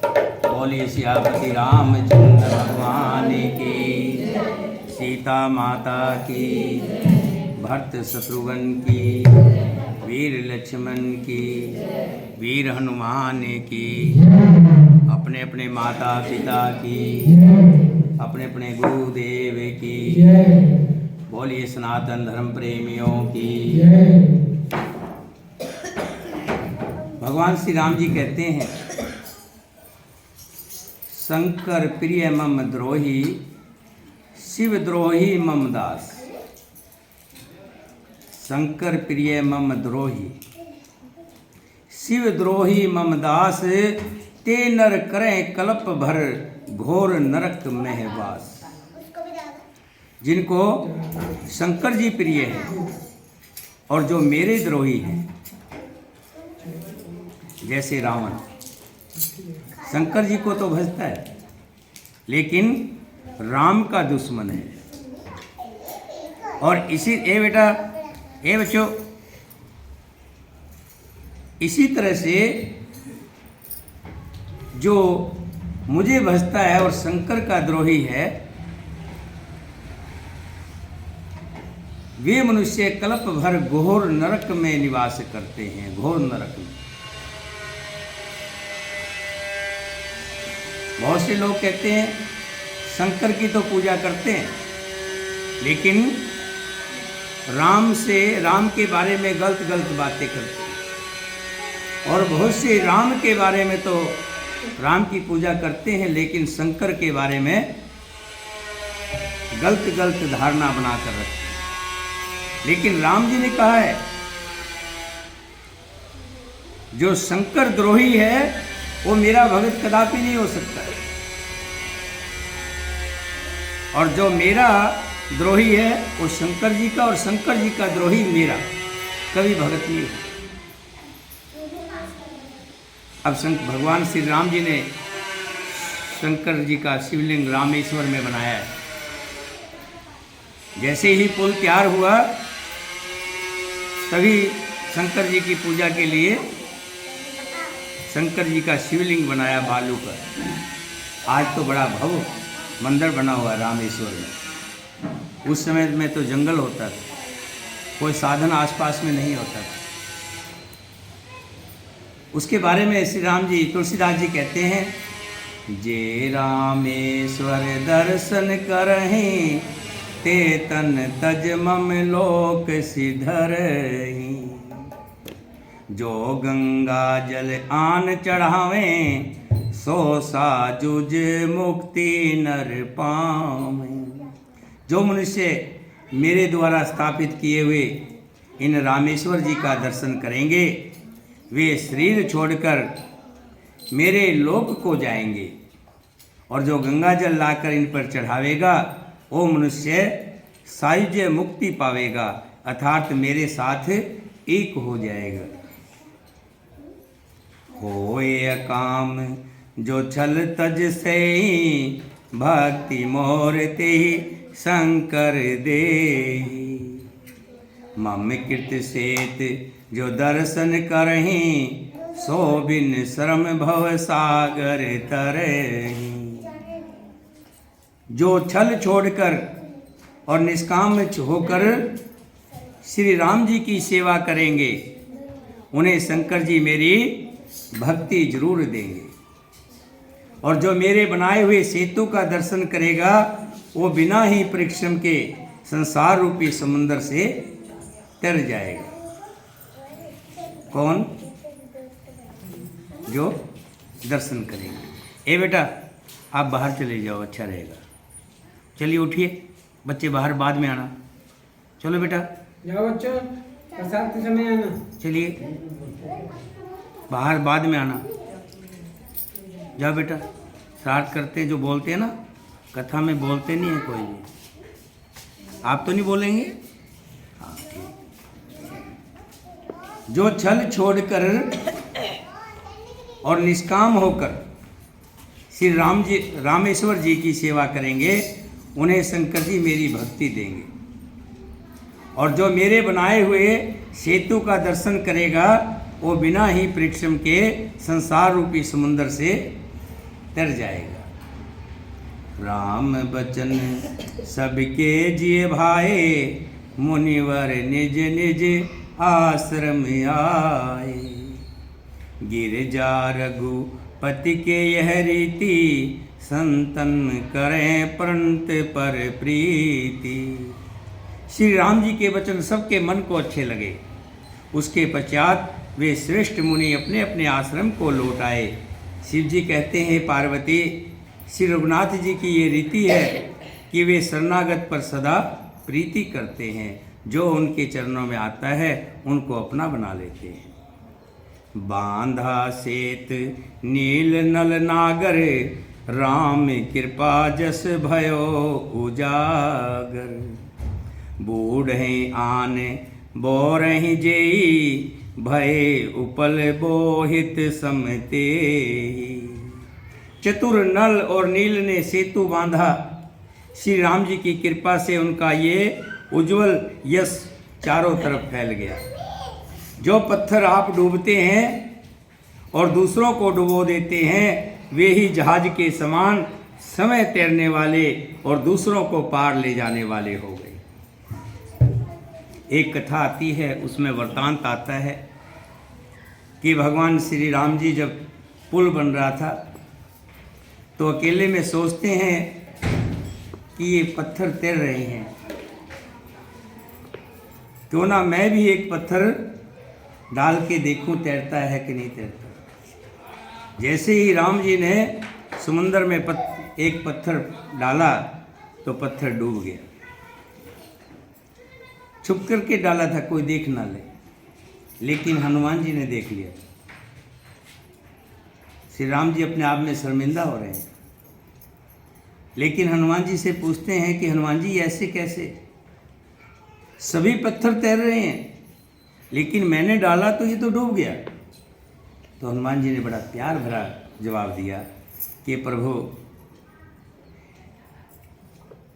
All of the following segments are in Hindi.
बोलिए सियापति रामचंद्र भगवान की, सीता माता की, भरत शत्रुघ्न की, वीर लक्ष्मण की, वीर हनुमान की, अपने अपने माता पिता की, अपने अपने गुरुदेव की, बोलिए सनातन धर्म प्रेमियों की। भगवान श्री राम जी कहते हैं, शंकर प्रिय मम द्रोही, शिव द्रोही मम दास। शंकर प्रिय मम द्रोही, शिव द्रोही मम दास, ते नर करें कल्प भर, घोर नरक महवास। जिनको शंकर जी प्रिय हैं और जो मेरे द्रोही हैं, जैसे रावण शंकर जी को तो भजता है लेकिन राम का दुश्मन है। और इसी ए बच्चों, इसी तरह से जो मुझे भजता है और शंकर का द्रोही है, वे मनुष्य कल्प भर घोर नरक में निवास करते हैं, घोर नरक में। बहुत से लोग कहते हैं शंकर की तो पूजा करते हैं, लेकिन राम के बारे में गलत गलत बातें करते हैं। और बहुत से राम के बारे में तो राम की पूजा करते हैं, लेकिन शंकर के बारे में गलत गलत धारणा बनाकर रखते हैं। लेकिन राम जी ने कहा है, जो शंकर द्रोही है वो मेरा भगत कदापि नहीं हो सकता है, और जो मेरा द्रोही है वो शंकर जी का, और शंकर जी का द्रोही मेरा कभी भगत नहीं हो। अब भगवान श्री राम जी ने शंकर जी का शिवलिंग रामेश्वर में बनाया है। जैसे ही पुल तैयार हुआ, तभी शंकर जी की पूजा के लिए शंकर जी का शिवलिंग बनाया बालू का। आज तो बड़ा भव्य मंदिर बना हुआ रामेश्वर में। उस समय में तो जंगल होता था, कोई साधन आसपास में नहीं होता था। उसके बारे में श्री राम जी, तुलसीदास जी कहते हैं, जे रामेश्वर दर्शन करहीं, ते तन तज मम लोक सिधरहीं। जो गंगा जल आन चढ़ावें, सो साजुज मुक्ति नर पावें। जो मनुष्य मेरे द्वारा स्थापित किए हुए इन रामेश्वर जी का दर्शन करेंगे, वे शरीर छोड़कर मेरे लोक को जाएंगे। और जो गंगा जल लाकर इन पर चढ़ावेगा, वो मनुष्य सायुज्य मुक्ति पावेगा, अर्थात मेरे साथ एक हो जाएगा। होए काम जो छल तज से, भक्ति मोरते शंकर दे। मम कृत सेत जो दर्शन करहीं, सो बिन श्रम भव सागर तरहीं। जो छल छोड़कर और निष्काम होकर श्री राम जी की सेवा करेंगे, उन्हें शंकर जी मेरी भक्ति जरूर देंगे। और जो मेरे बनाए हुए सेतु का दर्शन करेगा, वो बिना ही परिश्रम के संसार रूपी समुद्र से तर जाएगा। कौन? जो दर्शन करेंगे। ए बेटा, आप बाहर चले जाओ, अच्छा रहेगा। चलिए उठिए, बच्चे बाहर बाद में आना। चलो बेटा, जाओ बच्चों, प्रसाद के समय आना। चलिए बाहर बाद में आना। जाओ बेटा। शरारत करते जो बोलते हैं ना, कथा में बोलते नहीं है कोई भी। आप तो नहीं बोलेंगे? हाँ ठीक। जो छल छोड़कर और निष्काम होकर श्री रामेश्वर जी की सेवा करेंगे, उन्हें शंकर जी मेरी भक्ति देंगे। और जो मेरे बनाए हुए सेतु का दर्शन करेगा, वो बिना ही परिश्रम के संसार रूपी समुद्र से तर जाएगा। राम बचन सबके जिए भाए, मुनिवर निज निज आश्रम आए। गिरजा रघुपति के यह रीति, संतन करें प्रणत पर प्रीति। श्री राम जी के वचन सबके मन को अच्छे लगे। उसके पश्चात वे श्रेष्ठ मुनि अपने अपने आश्रम को लौट आए। शिव जी कहते हैं, पार्वती, श्री रघुनाथ जी की ये रीति है कि वे शरणागत पर सदा प्रीति करते हैं। जो उनके चरणों में आता है उनको अपना बना लेते हैं। बांधा सेत नील नल नागर, राम कृपा जस भयो उजागर। बूढ़े आन बोरहि जेई, भय उपल बोहित समते। चतुर नल और नील ने सेतु बांधा। श्री राम जी की कृपा से उनका ये उज्जवल यश चारों तरफ फैल गया। जो पत्थर आप डूबते हैं और दूसरों को डुबो देते हैं, वे ही जहाज के समान समय तैरने वाले और दूसरों को पार ले जाने वाले हो गए। एक कथा आती है, उसमें वृतांत आता है कि भगवान श्री राम जी जब पुल बन रहा था तो अकेले में सोचते हैं कि ये पत्थर तैर रहे हैं, क्यों ना मैं भी एक पत्थर डाल के देखूं तैरता है कि नहीं तैरता। जैसे ही राम जी ने समुद्र में एक पत्थर डाला तो पत्थर डूब गया। छुप करके डाला था, कोई देख ना ले, लेकिन हनुमान जी ने देख लिया। श्री राम जी अपने आप में शर्मिंदा हो रहे हैं, लेकिन हनुमान जी से पूछते हैं कि हनुमान जी ऐसे कैसे? सभी पत्थर तैर रहे हैं, लेकिन मैंने डाला तो ये तो डूब गया। तो हनुमान जी ने बड़ा प्यार भरा जवाब दिया कि प्रभु,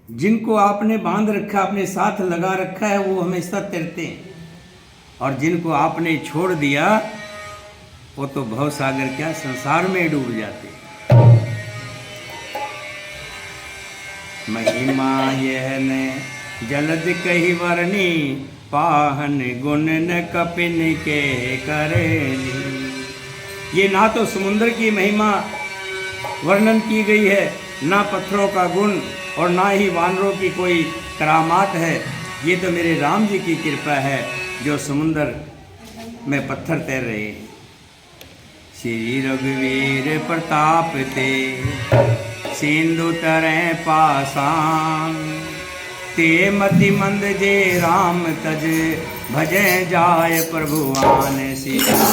जिनको आपने बांध रखा, अपने साथ लगा रखा है, वो हमेशा तैरते हैं, और जिनको आपने छोड़ दिया वो तो भव सागर क्या संसार में डूब जाते। महिमा यह न जलद कही वरनी, पाहन गुण न कपिन के करेनी। ये ना तो समुद्र की महिमा वर्णन की गई है, ना पत्थरों का गुण, और ना ही वानरों की कोई करामात है। ये तो मेरे राम जी की कृपा है जो समुद्र में पत्थर तैर रहे हैं। श्री रघुवीर प्रताप ते, सिंधु तरह पासान। ते मति मंद जे राम तज, भजे जाय प्रभुआन सिया।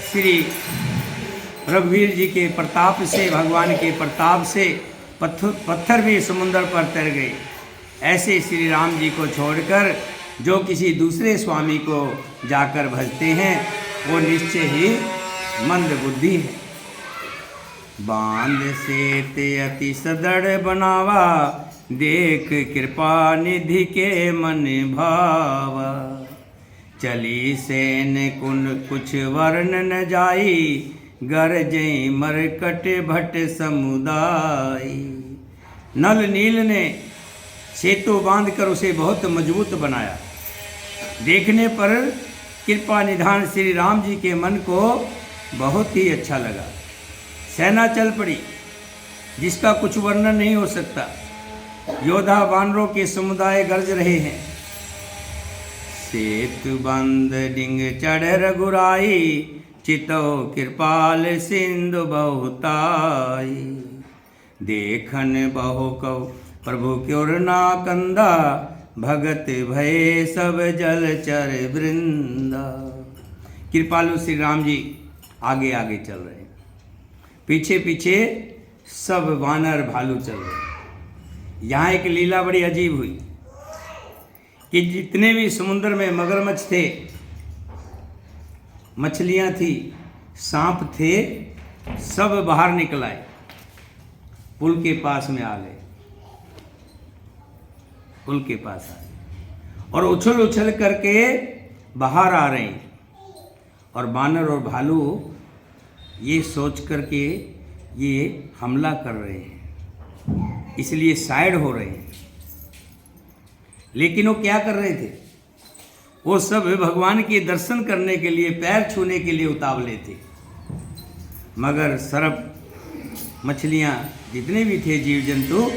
श्री रघुवीर जी के प्रताप से, भगवान के प्रताप से पत्थर भी समुद्र पर तैर गए। ऐसे श्री राम जी को छोड़कर जो किसी दूसरे स्वामी को जाकर भजते हैं वो निश्चय ही मंद बुद्धि है। बांध से ते अति सदृढ़ बनावा, देख कृपा निधि के मन भावा। चली सेन कुन कुछ वर्ण न जाई, गरजे मरकट भट समुदाय। नल नील ने सेतु बांधकर उसे बहुत मजबूत बनाया। देखने पर कृपा निधान श्री राम जी के मन को बहुत ही अच्छा लगा। सेना चल पड़ी, जिसका कुछ वर्णन नहीं हो सकता। योद्धा वानरों के समुदाय गरज रहे हैं। सेतु बंद डिंग चढ़ रघुराई, चितो कृपाल सिंधु बहुताई। देखन बहु कौ प्रभु क्योर ना कंदा, भगत भय सब जलचर वृंदा। कृपालु श्री राम जी आगे आगे चल रहे हैं, पीछे पीछे सब वानर भालू चल रहे हैं। यहाँ एक लीला बड़ी अजीब हुई कि जितने भी समुद्र में मगरमच्छ थे, मछलियाँ थी, सांप थे, सब बाहर निकल आए, पुल के पास में आ गए, पुल के पास आ गए और उछल उछल करके बाहर आ रहे हैं। और बानर और भालू ये सोच करके ये हमला कर रहे हैं, इसलिए साइड हो रहे हैं। लेकिन वो क्या कर रहे थे? वो सब भगवान के दर्शन करने के लिए, पैर छूने के लिए उतावले थे। मगर सर्प, मछलियाँ, जितने भी थे जीव जंतु,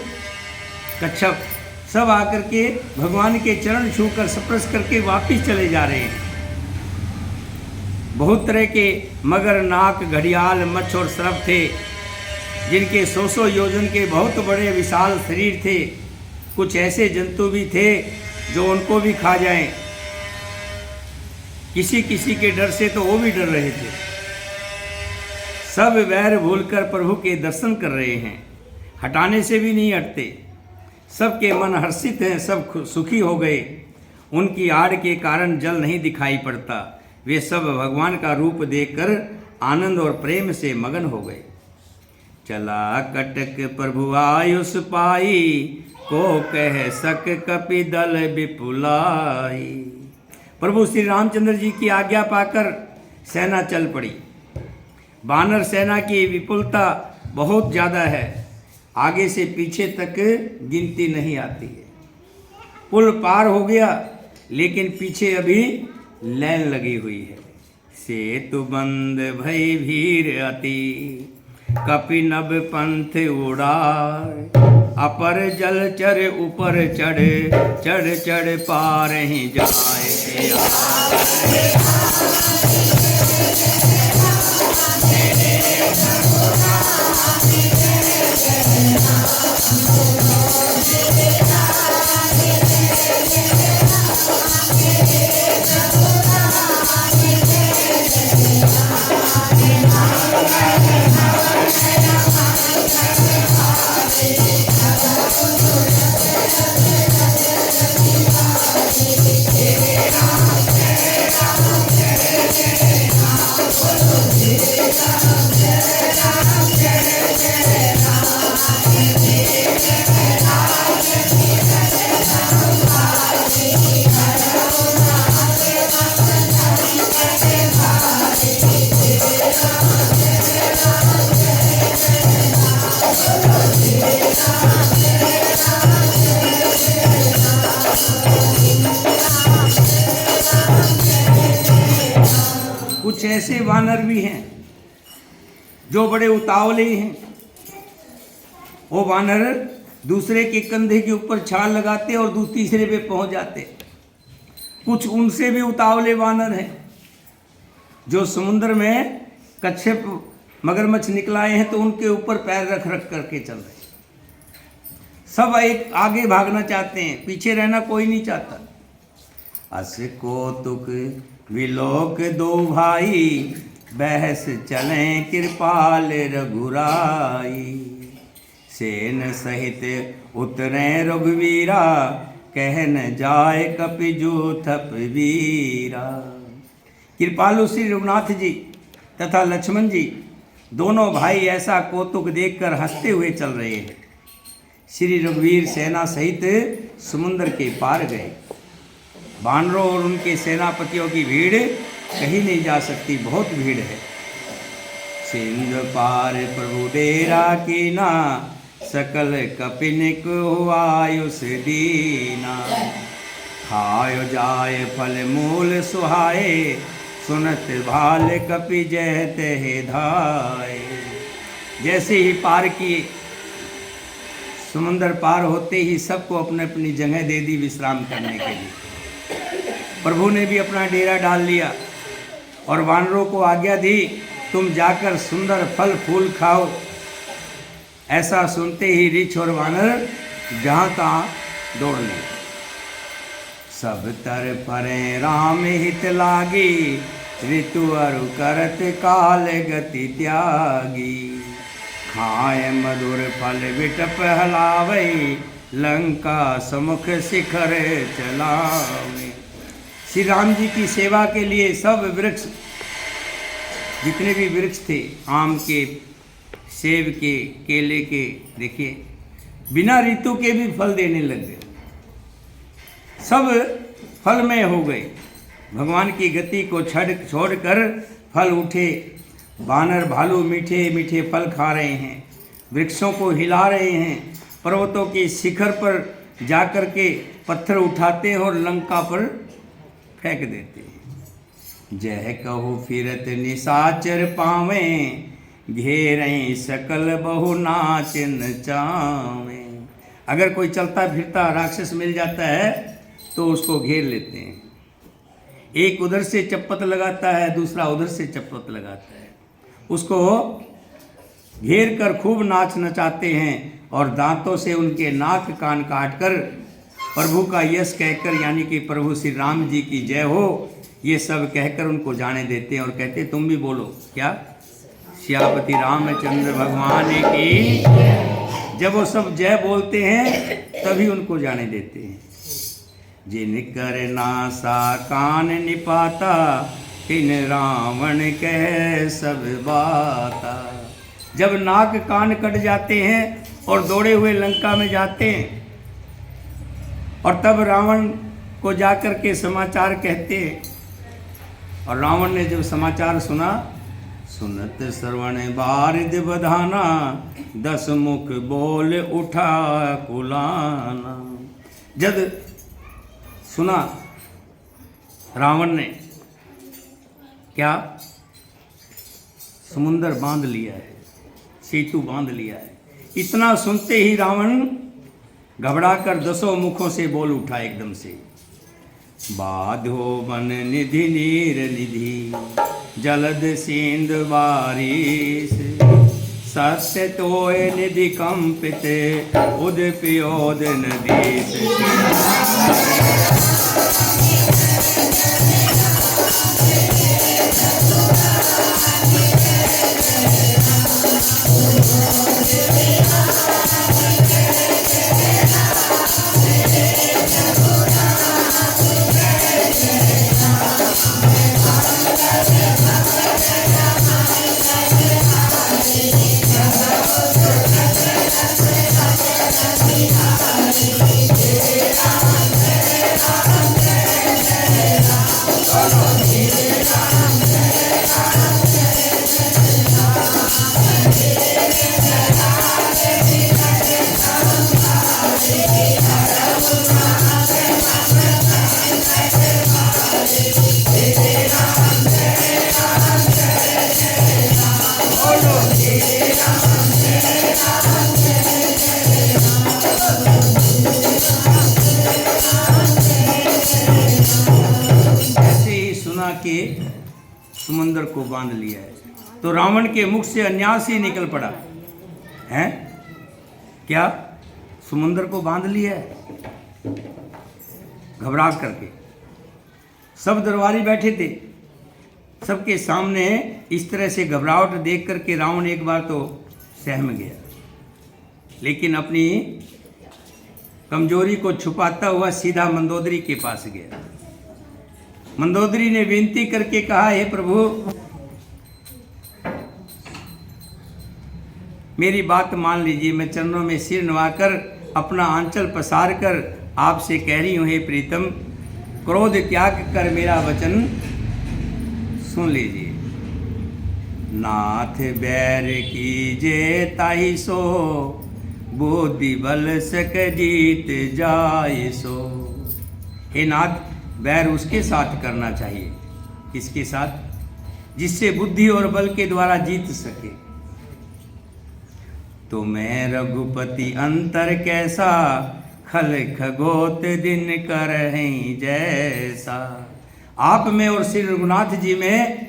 कच्छप, सब आकर के भगवान के चरण छूकर स्पर्श करके वापिस चले जा रहे हैं। बहुत तरह के मगर, नाक, घड़ियाल, मच्छ और सर्प थे, जिनके 100 योजन के बहुत बड़े विशाल शरीर थे। कुछ ऐसे जंतु भी थे जो उनको भी खा जाएं। किसी किसी के डर से तो वो भी डर रहे थे। सब वैर भूलकर प्रभु के दर्शन कर रहे हैं, हटाने से भी नहीं हटते। सबके मन हर्षित हैं, सब सुखी हो गए। उनकी आड़ के कारण जल नहीं दिखाई पड़ता। वे सब भगवान का रूप देखकर आनंद और प्रेम से मगन हो गए। चला कटक प्रभु आयुष पाई, को कह सक कपि दल विपुलाई। प्रभु श्री रामचंद्र जी की आज्ञा पाकर सेना चल पड़ी। वानर सेना की विपुलता बहुत ज़्यादा है, आगे से पीछे तक गिनती नहीं आती है। पुल पार हो गया, लेकिन पीछे अभी लाइन लगी हुई है। सेतु बंद भई भीर अति, कपि नभ पंथ उड़ाय। अपर जलचर ऊपर चढ़, चढ़ चढ़ पार ही जाए। कुछ ऐसे वानर भी हैं जो बड़े उतावले हैं। वो वानर दूसरे के कंधे के ऊपर छाल लगाते और तीसरे पे पहुंच जाते। कुछ उनसे भी उतावले वानर हैं जो समुद्र में कच्छप, मगरमच्छ निकलाए हैं तो उनके ऊपर पैर रख रख करके चल रहे हैं। सब एक आगे भागना चाहते हैं, पीछे रहना कोई नहीं चाहता। अस कौतुक विलोक दो भाई, बहस चलें कृपाल रघुराई। सेन सहित उतरे रघुवीरा, कह न जाए कपि जूथप वीरा। कृपालु श्री रघुनाथ जी तथा लक्ष्मण जी दोनों भाई ऐसा कौतुक देखकर हंसते हुए चल रहे हैं। श्री रघुवीर सेना सहित समुद्र के पार गए। वानरों और उनके सेनापतियों की भीड़ कहीं नहीं जा सकती, बहुत भीड़ है। सिंध पार प्रभु डेरा कीना, सकल कपिन को आयुष दीना। खायो जाय फल मूल सुहाए, सुनत भाल कपि जय ते धाय। जैसे ही पार किए समुंदर पार होते ही सबको अपने अपनी जगह दे दी विश्राम करने के लिए। प्रभु ने भी अपना डेरा डाल लिया और वानरों को आज्ञा दी, तुम जाकर सुंदर फल फूल खाओ। ऐसा सुनते ही रीछ और वानर जहाँ तहाँ दौड़ लिए। सब तर परे राम हित लागी, ऋतु अरु करत काल गति त्यागी। खाए मधुर फल विटप हलावे, लंका समुख शिखर चलावे। श्री राम जी की सेवा के लिए सब वृक्ष, जितने भी वृक्ष थे, आम के, सेब के, केले के, देखिए बिना ऋतु के भी फल देने लग गए, सब फलमय हो गए। भगवान की गति को छोड़कर फल उठे। बानर भालू मीठे मीठे फल खा रहे हैं, वृक्षों को हिला रहे हैं, पर्वतों के शिखर पर जाकर के पत्थर उठाते हैं और लंका पर फेंक देते हैं। जय कहू फिरत निशाचर पावे, घेरें सकल बहु नाच नचावे। अगर कोई चलता फिरता राक्षस मिल जाता है तो उसको घेर लेते हैं। एक उधर से चप्पत लगाता है, दूसरा उधर से चप्पत लगाता है, उसको घेर कर खूब नाच नचाते हैं और दांतों से उनके नाक कान काटकर प्रभु का यश कहकर, यानी कि प्रभु श्री राम जी की जय हो, ये सब कहकर उनको जाने देते हैं और कहते तुम भी बोलो क्या, श्यापति रामचंद्र भगवान की। जब वो सब जय बोलते हैं तभी उनको जाने देते हैं। जिन कर नासा कान निपाता, तिन रावण कह सब बाता। जब नाक कान कट जाते हैं और दौड़े हुए लंका में जाते हैं और तब रावण को जाकर के समाचार कहते हैं, और रावण ने जब समाचार सुना, सुनत श्रवण बारिद बधाना, 10 मुख बोल उठा कुलाना। जब सुना रावण ने क्या, समुंदर बांध लिया है, सेतु बांध लिया है। इतना सुनते ही रावण घबराकर 10 मुखों से बोल उठा एकदम से, बाधो मन निधि नीर निधि, जलद सिंध बारिश। सत्य तोय निधि कंपित, उदप्योद नदीश। के समुंदर को बांध लिया है, तो रावण के मुख से अन्यास ही निकल पड़ा है, क्या समुंदर को बांध लिया है। घबरा करके सब दरबारी बैठे थे, सबके सामने इस तरह से घबराहट देख करके रावण एक बार तो सहम गया, लेकिन अपनी कमजोरी को छुपाता हुआ सीधा मंदोदरी के पास गया। मंदोदरी ने विनती करके कहा, हे प्रभु, मेरी बात मान लीजिए, मैं चरणों में सिर नवाकर अपना आंचल पसार कर आपसे कह रही हूँ, हे प्रीतम, क्रोध त्याग कर मेरा वचन सुन लीजिए। नाथ बैर कीजे ताहि सो, बुद्धि बल सक जीत जाए सो। हे नाथ, बैर उसके साथ करना चाहिए, किसके साथ, जिससे बुद्धि और बल के द्वारा जीत सके। तुम्हें रघुपति अंतर कैसा, खल खगोत दिन करहीं जैसा। आप में और श्री रघुनाथ जी में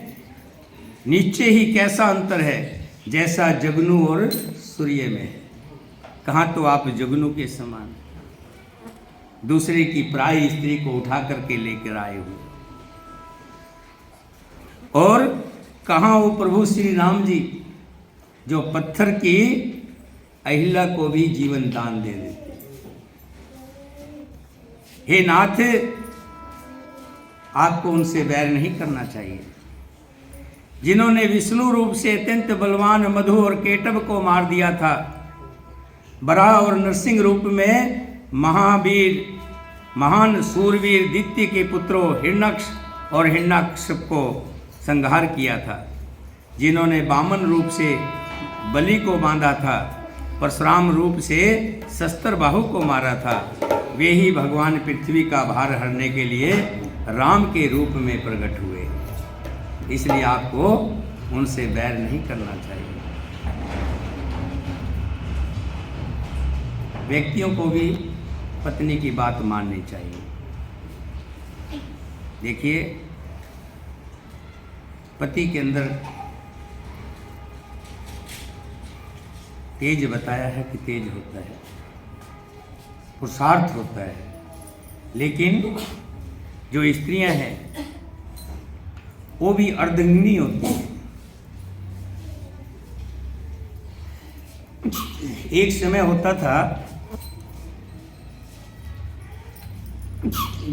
नीचे ही कैसा अंतर है, जैसा जगनू और सूर्य में। कहाँ तो आप जगनू के समान दूसरे की पराई स्त्री को उठा करके लेकर आए हो, और कहाँ वो प्रभु श्री राम जी जो पत्थर की अहिल्या को भी जीवन दान दे देते। हे नाथ, आपको उनसे बैर नहीं करना चाहिए जिन्होंने विष्णु रूप से अत्यंत बलवान मधु और केटव को मार दिया था। बराह और नरसिंह रूप में महावीर महान सूरवीर दित्य के पुत्रों हिरण्यक्ष और हिरण्याकश्यप को संहार किया था। जिन्होंने वामन रूप से बलि को बांधा था, परशुराम रूप से शस्त्र बाहु को मारा था, वे ही भगवान पृथ्वी का भार हरने के लिए राम के रूप में प्रकट हुए। इसलिए आपको उनसे बैर नहीं करना चाहिए। व्यक्तियों को भी पत्नी की बात माननी चाहिए। देखिए, पति के अंदर तेज बताया है कि तेज होता है, पुरुषार्थ होता है, लेकिन जो स्त्रियां हैं वो भी अर्धांगिनी होती है। एक समय होता था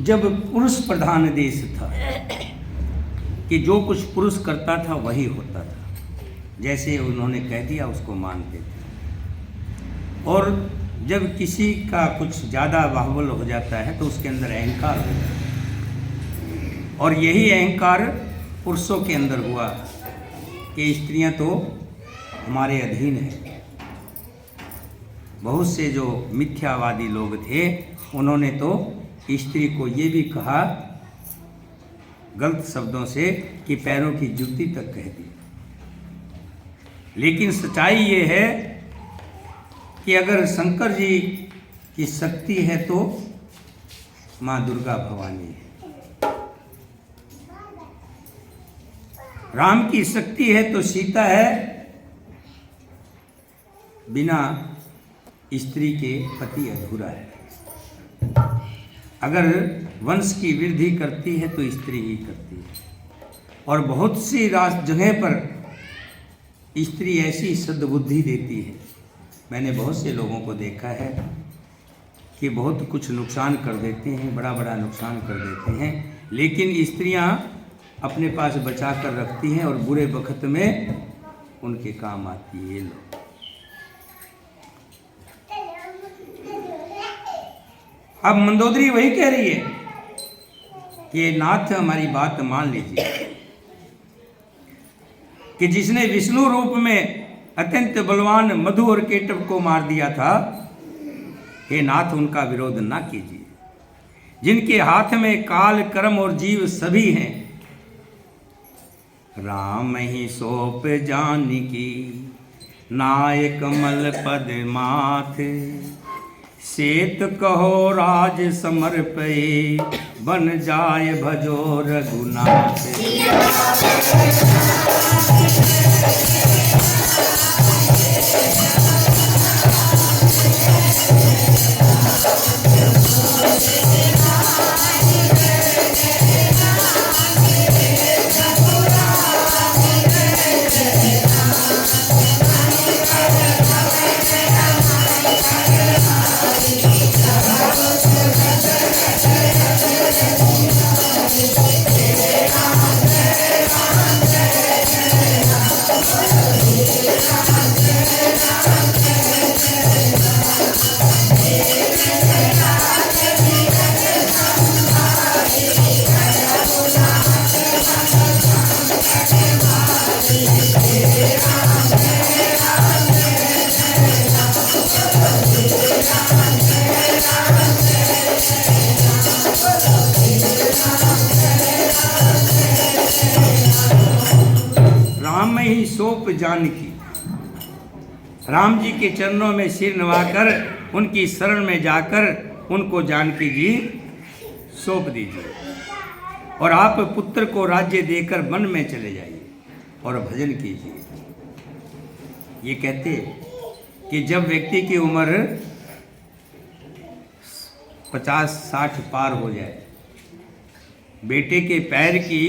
जब पुरुष प्रधान देश था कि जो कुछ पुरुष करता था वही होता था, जैसे उन्होंने कह दिया उसको मानते थे। और जब किसी का कुछ ज़्यादा बाहुबल हो जाता है तो उसके अंदर अहंकार हो जाता है, और यही अहंकार पुरुषों के अंदर हुआ कि स्त्रियां तो हमारे अधीन हैं। बहुत से जो मिथ्यावादी लोग थे उन्होंने तो स्त्री को ये भी कहा गलत शब्दों से कि पैरों की जूती तक कह दी। लेकिन सच्चाई ये है कि अगर शंकर जी की शक्ति है तो माँ दुर्गा भवानी है, राम की शक्ति है तो सीता है, बिना स्त्री के पति अधूरा है। अगर वंश की वृद्धि करती है तो स्त्री ही करती है। और बहुत सी जगह पर स्त्री ऐसी सद्बुद्धि देती है। मैंने बहुत से लोगों को देखा है कि बहुत कुछ नुकसान कर देते हैं, बड़ा बड़ा नुकसान कर देते हैं, लेकिन स्त्रियां अपने पास बचा कर रखती हैं और बुरे वक्त में उनके काम आती है। ये लोग अब मंदोदरी वही कह रही है कि नाथ हमारी बात मान लीजिए कि जिसने विष्णु रूप में अत्यंत बलवान मधु और केटव को मार दिया था, हे नाथ उनका विरोध ना कीजिए। जिनके हाथ में काल कर्म और जीव सभी हैं, राम ही सौंप जानकी नायक मल पद माथ, सेत कहो राज समर्पये बन जाय भजो रघुनाथ। राम ही सौंप जानकी, राम जी के चरणों में सिर नवाकर उनकी शरण में जाकर उनको जानकी जी सौंप दीजिए और आप पुत्र को राज्य देकर वन में चले जाइए और भजन कीजिए। ये कहते कि जब व्यक्ति की उम्र 50-60 पार हो जाए, बेटे के पैर की